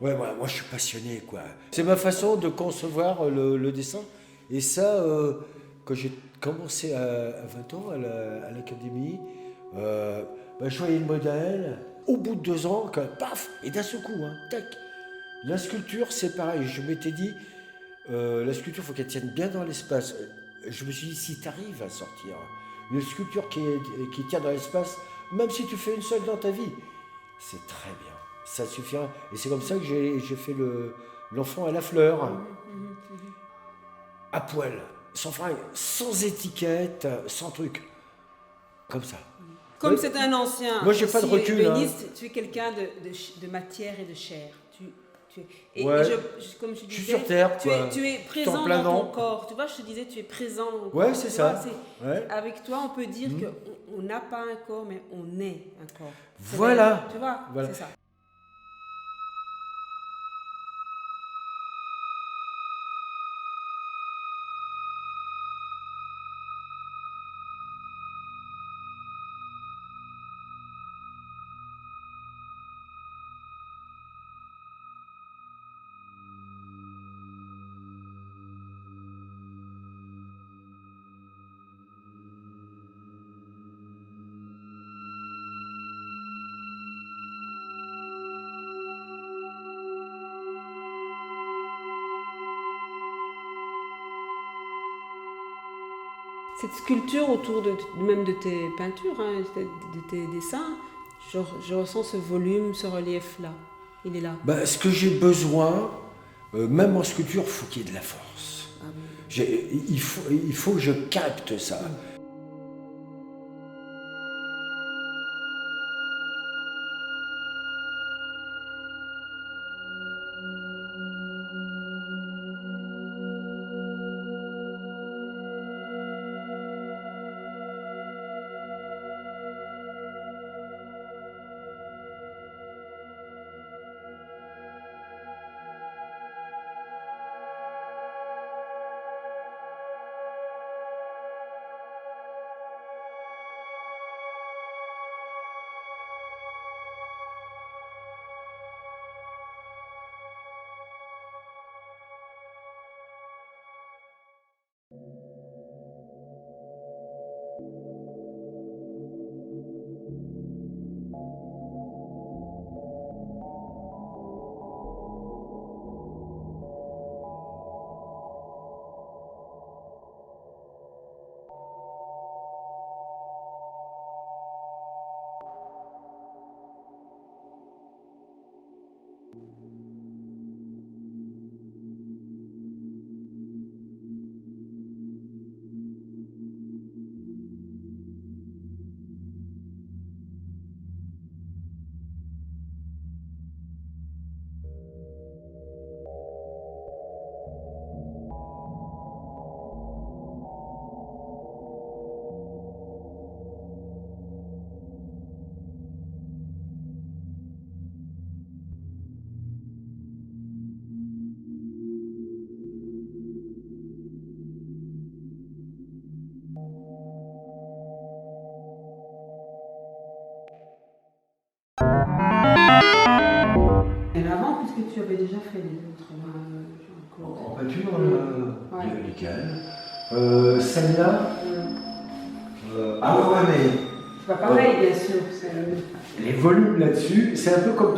Ouais, moi je suis passionné, quoi. C'est ma façon de concevoir le dessin. Et ça, quand j'ai commencé à 20 ans à l'académie, je voyais le modèle. Au bout de 2 ans, paf, et d'un seul coup, hein, tac. La sculpture, c'est pareil. Je m'étais dit, la sculpture, il faut qu'elle tienne bien dans l'espace. Je me suis dit, si tu arrives à sortir une sculpture qui tient dans l'espace, même si tu fais une seule dans ta vie, c'est très bien. Ça suffira. Et c'est comme ça que j'ai fait l'enfant à la fleur, à poil, sans fringues, sans étiquette, sans truc. Comme ça. Comme c'est un ancien moi, j'ai pas de recul, ébéniste, tu es quelqu'un de matière et de chair. Et comme je disais, je suis sur terre, tu es présent dans ton corps. Tu vois, je te disais, tu es présent. Ouais, c'est ça. Avec toi, on peut dire qu'on n'a pas un corps, mais on est un corps. Voilà. Tu vois, c'est ça. Cette sculpture autour même de tes peintures, hein, de tes dessins, je ressens ce volume, ce relief-là. Il est là. Ce que j'ai besoin, même en sculpture, il faut qu'il y ait de la force. Ah oui. Il faut que je capte ça. Et avant, puisque tu avais déjà fait des autres En peinture, lesquelles celle-là. Mais. C'est pas pareil, bien sûr. Les volumes là-dessus, c'est un peu comme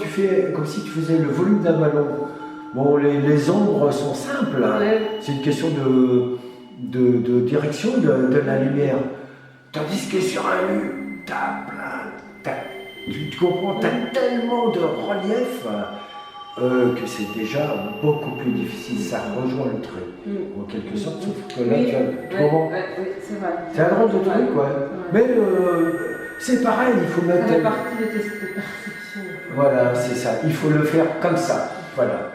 si tu faisais le volume d'un ballon. Bon, les ombres sont simples. Ouais. C'est une question de direction de la lumière. Tandis que sur un mur, tu comprends, tu as tellement de relief que c'est déjà beaucoup plus difficile. Ça rejoint le trait, en quelque sorte. Sauf que là, tu comprends. C'est vrai. C'est un drôle de truc, ouais. Mais c'est pareil, il faut mettre. Ça fait partie de tes perceptions. Voilà, c'est ça. Il faut le faire comme ça. Voilà.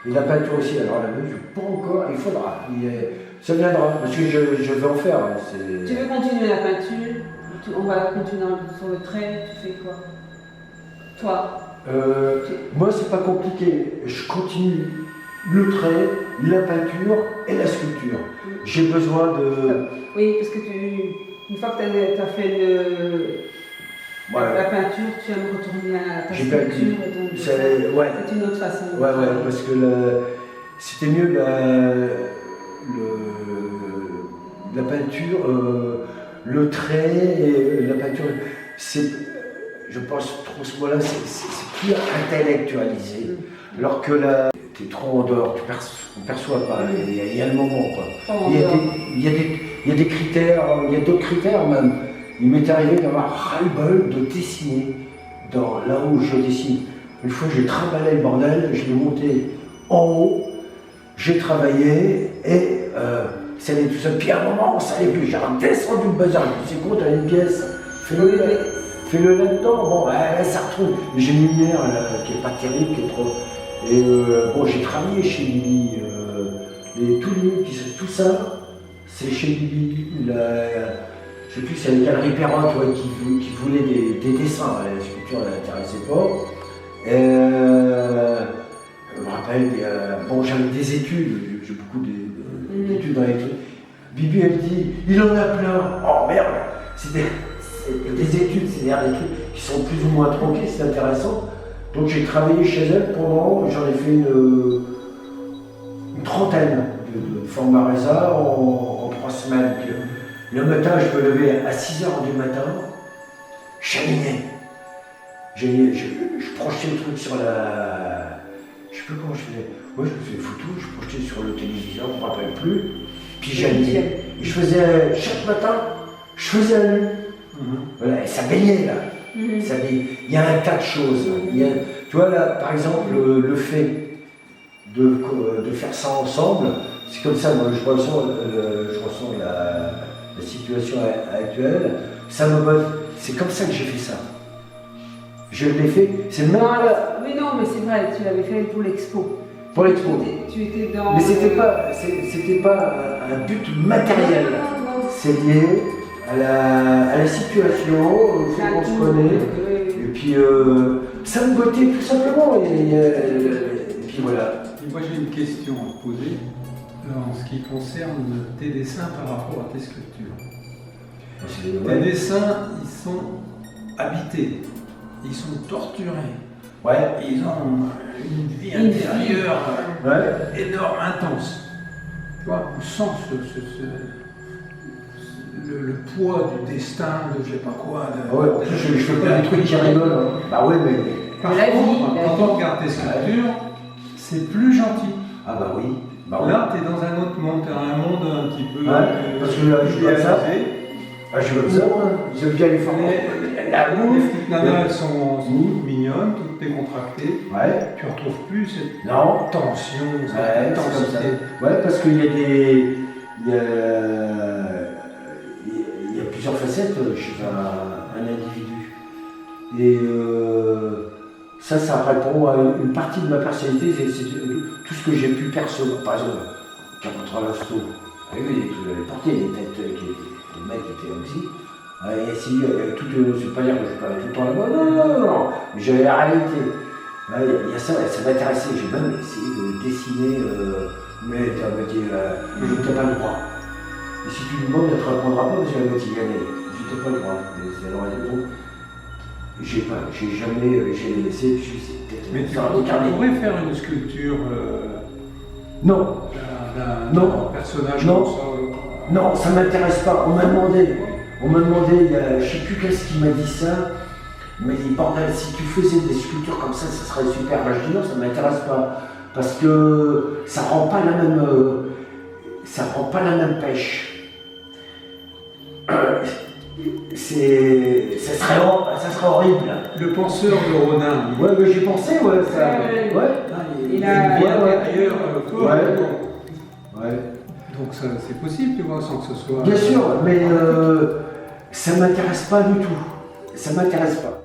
Et la peinture aussi, alors la mesure, pas encore, il faudra. Ça viendra, parce que je vais en faire. Tu veux continuer la peinture? On va continuer sur le trait, tu fais quoi? Toi? Moi, c'est pas compliqué. Je continue le trait, la peinture et la sculpture. J'ai besoin de. Oui, parce que une fois que tu as fait Ouais. La peinture, tu aimes retourner à ta J'ai pas sculpture, dit. et donc Ouais. c'est une autre façon. de Ouais, travailler. parce que c'était mieux la peinture, le trait, et la peinture, c'est, je pense trop ce mot-là, c'est plus intellectualisé. Alors que là, t'es trop en dehors, on perçoit pas, il y a le moment, quoi. Il y a des critères, il y a d'autres critères même. Il m'est arrivé d'avoir ras-le-bol de dessiner là où je dessine. Une fois, j'ai trimballé le bordel, je l'ai monté en haut, j'ai travaillé et ça allait tout seul. Puis à un moment, ça allait plus. J'ai redescendu le bazar. Je me suis dit, t'as une pièce, fais-le là-dedans. Bon, ça retrouve. J'ai une lumière qui n'est pas terrible, qui est trop. Et bon, j'ai travaillé chez Bibi. Tout ça, c'est chez Bibi. Je sais plus, c'est la galerie Perrin qui voulait des dessins. La sculpture ne l'intéressait pas. Je me rappelle, bon, j'avais des études, j'ai beaucoup d'études dans les trucs. Bibi, elle dit, il en a plein. Oh merde, c'est des études, c'est-à-dire des trucs qui sont plus ou moins tronqués, c'est intéressant. Donc j'ai travaillé chez elle j'en ai fait une trentaine de formats Reza en 3 semaines. Le matin, je me levais à 6h du matin, chaminais. Je projetais le truc sur la. Je sais plus comment je faisais. Ouais, je faisais des photos, je projetais sur le téléviseur, je ne me rappelle plus. Puis j'allais. Et je faisais. Chaque matin, je faisais un nu. Voilà, et ça baignait là. Ça baignait. Il y a un tas de choses. Tu vois, là, par exemple, le fait de faire ça ensemble, c'est comme ça, moi, je ressens la situation actuelle. Ça me botte. C'est comme ça que j'ai fait ça. Je l'ai fait, c'est même là. Oui, non, mais c'est vrai, tu l'avais fait pour l'expo. Pour l'expo. Tu étais dans. Mais c'était pas un but matériel. C'est lié à la situation, au fait qu'on se connaît. Et puis ça me bottait tout simplement. Et puis voilà. Et moi j'ai une question à te poser en ce qui concerne tes dessins par rapport à tes sculptures. Tes dessins, ils sont habités. Ils sont torturés. Ouais. Ils ont une vie intérieure énorme, intense. Tu vois, on sent le poids du destin, de je sais pas quoi. Je fais pas des trucs qui rigolent. Hein. Bah ouais, mais. Par contre, quand on regarde tes sculptures, c'est plus gentil. Ah bah oui. Là, tu es dans un autre monde, tu as un monde un petit peu. Parce que là, je vois ça. Ah, je veux ça, j'aime bien les formes. La bouffe. Les petites nanas, elles sont toutes mignonnes, toutes décontractées. Ouais. Tu retrouves plus cette tension, cette intensité. Ouais, parce qu'il y a il y a plusieurs facettes chez un individu. Et ça répond à une partie de ma personnalité, c'est tout ce que j'ai pu percevoir. Par exemple, Carpentras Lassault, vous avez vu, il portait des têtes le mec était aussi. Et si, c'est pas dire que je parlais tout le temps là-bas, non, mais j'avais la réalité. Il y a ça m'intéressait, j'ai même essayé de dessiner, mais je n'ai pas le droit. Et si tu demandes, elle ne te répondra pas parce qu'elle va t'y gagner. Je n'ai pas le droit. J'ai jamais, j'ai essayé, mais tu pourrais faire une sculpture non. d'un personnage comme ça. Non, ça ne m'intéresse pas. On m'a demandé, je ne sais plus qu'est-ce qui m'a dit ça, mais il dit, bordel, si tu faisais des sculptures comme ça serait super. Ben, je dis non, ça ne m'intéresse pas, parce que ça rend pas la même pêche. Ça serait horrible. Le penseur de Rodin. Ouais, mais j'ai pensé, ça. Il a une vie intérieure forte. Ouais. Donc c'est possible, tu vois, sans que ce soit. Bien sûr, mais ça m'intéresse pas du tout. Ça m'intéresse pas.